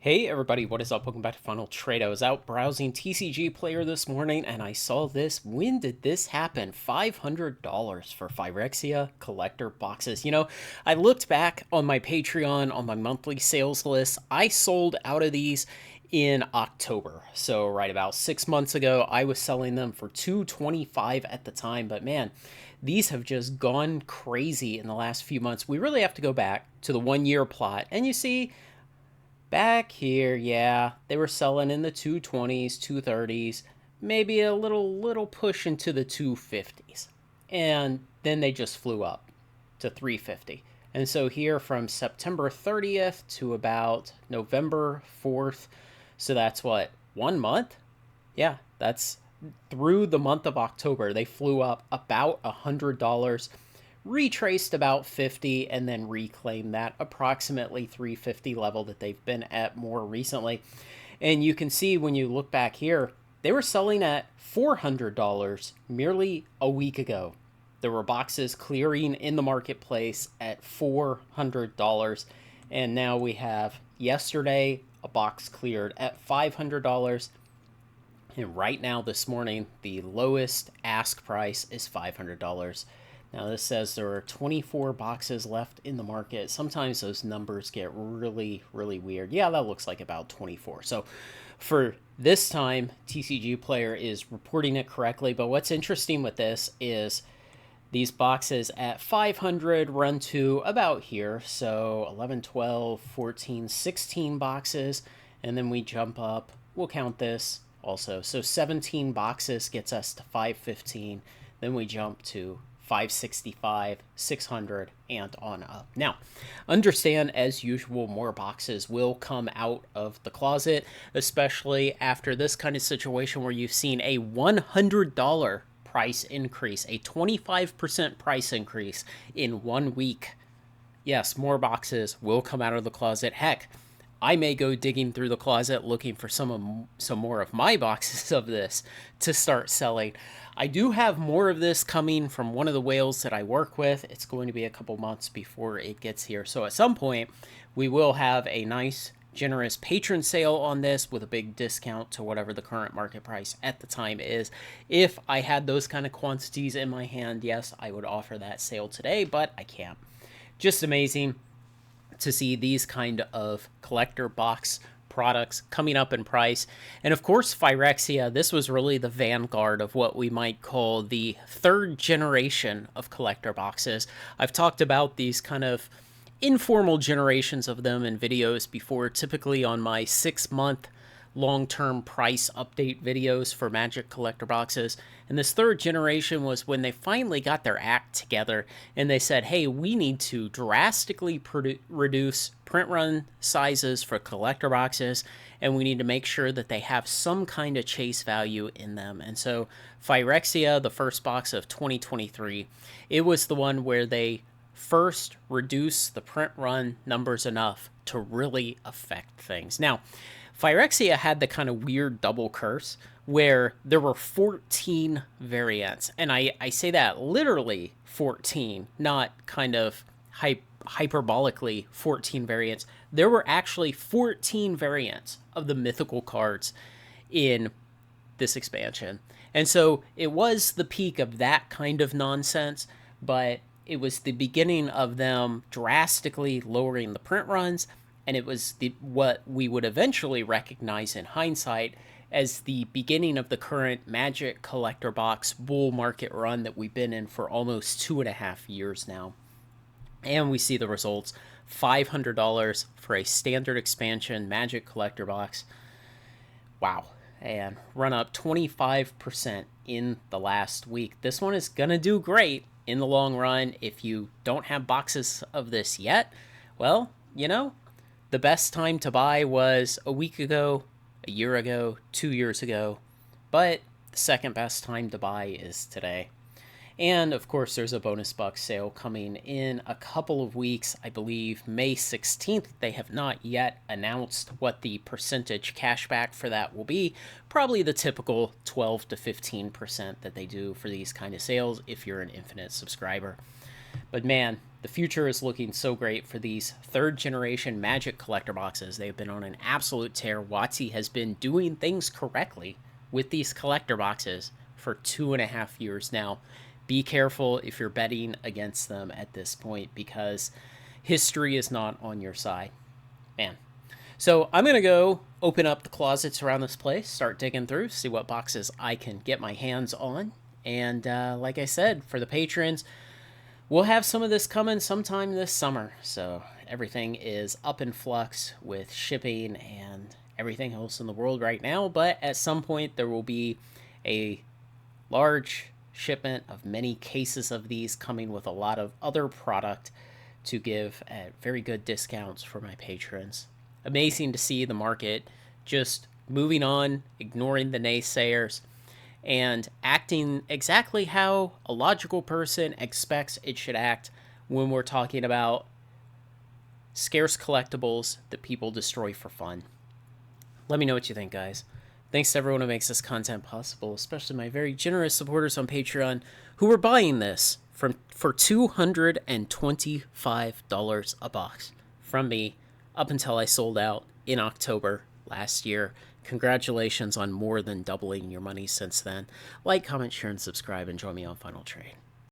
Hey everybody, what is up? Welcome back to Final Trade. I was out browsing TCG Player this morning and I saw this. When did this happen? $500 for Phyrexia Collector boxes. I looked back on my Patreon, on my monthly sales list. I sold out of these in October. So right about 6 months ago, I was selling them for $225 at the time. But man, these have just gone crazy in the last few months. We really have to go back to the 1 year plot. And you see, back here, yeah, they were selling in the 220s, 230s, maybe a little push into the 250s. And then they just flew up to 350. And so here from September 30th to about November 4th, so that's what, 1 month? Yeah, that's through the month of October. They flew up about $100, retraced about 50, and then reclaimed that approximately 350 level that they've been at more recently. And you can see when you look back here, they were selling at $400 merely a week ago. There were boxes clearing in the marketplace at $400. And now we have yesterday a box cleared at $500. And right now, this morning, the lowest ask price is $500. Now, this says there are 24 boxes left in the market. Sometimes those numbers get really, really weird. Yeah, that looks like about 24. So for this time, TCG Player is reporting it correctly. But what's interesting with this is these boxes at 500 run to about here. So 11, 12, 14, 16 boxes. And then we jump up. We'll count this also. So 17 boxes gets us to 515. Then we jump to 565, 600, and on up. Now, understand, as usual, more boxes will come out of the closet, especially after this kind of situation where you've seen a $100 price increase, a 25% price increase in 1 week. Yes, more boxes will come out of the closet. Heck, I may go digging through the closet looking for some more of my boxes of this to start selling. I do have more of this coming from one of the whales that I work with. It's going to be a couple months before it gets here. So at some point, we will have a nice, generous patron sale on this with a big discount to whatever the current market price at the time is. If I had those kind of quantities in my hand, yes, I would offer that sale today, but I can't. Just amazing to see these kind of collector box products coming up in price. And of course, Phyrexia, this was really the vanguard of what we might call the third generation of collector boxes. I've talked about these kind of informal generations of them in videos before, typically on my 6-month long-term price update videos for Magic collector boxes. And this third generation was when they finally got their act together and they said, hey, we need to drastically reduce print run sizes for collector boxes, and we need to make sure that they have some kind of chase value in them. And so Phyrexia, the first box of 2023, it was the one where they first reduced the print run numbers enough to really affect things. Now, Phyrexia had the kind of weird double curse where there were 14 variants. And I say that literally 14, not kind of hyperbolically 14 variants. There were actually 14 variants of the mythical cards in this expansion. And so it was the peak of that kind of nonsense, but it was the beginning of them drastically lowering the print runs. And it was what we would eventually recognize in hindsight as the beginning of the current Magic collector box bull market run that we've been in for almost 2.5 years now. And we see the results. $500 for a standard expansion Magic collector box. Wow. And run up 25% in the last week. This one is going to do great in the long run. If you don't have boxes of this yet, well, the best time to buy was a week ago, a year ago, 2 years ago, but the second best time to buy is today. And of course, there's a bonus box sale coming in a couple of weeks, I believe May 16th. They have not yet announced what the percentage cashback for that will be. Probably the typical 12 to 15% that they do for these kind of sales if you're an Infinite subscriber. But man, The future is looking so great for these third generation Magic collector boxes. They've been on an absolute tear. WotC has been doing things correctly with these collector boxes for 2.5 years now. Be careful if you're betting against them at this point, because history is not on your side. Man. So I'm going to go open up the closets around this place, start digging through, see what boxes I can get my hands on. And like I said, for the patrons, we'll have some of this coming sometime this summer. So everything is up in flux with shipping and everything else in the world right now. But at some point, there will be a large shipment of many cases of these coming with a lot of other product to give at very good discounts for my patrons. Amazing to see the market just moving on, ignoring the naysayers, and acting exactly how a logical person expects it should act when we're talking about scarce collectibles that people destroy for fun. Let me know what you think, guys. Thanks to everyone who makes this content possible, especially my very generous supporters on Patreon who are buying this for $225 a box from me up until I sold out in October last year. Congratulations on more than doubling your money since then. Like, comment, share, and subscribe, and join me on Final Trade.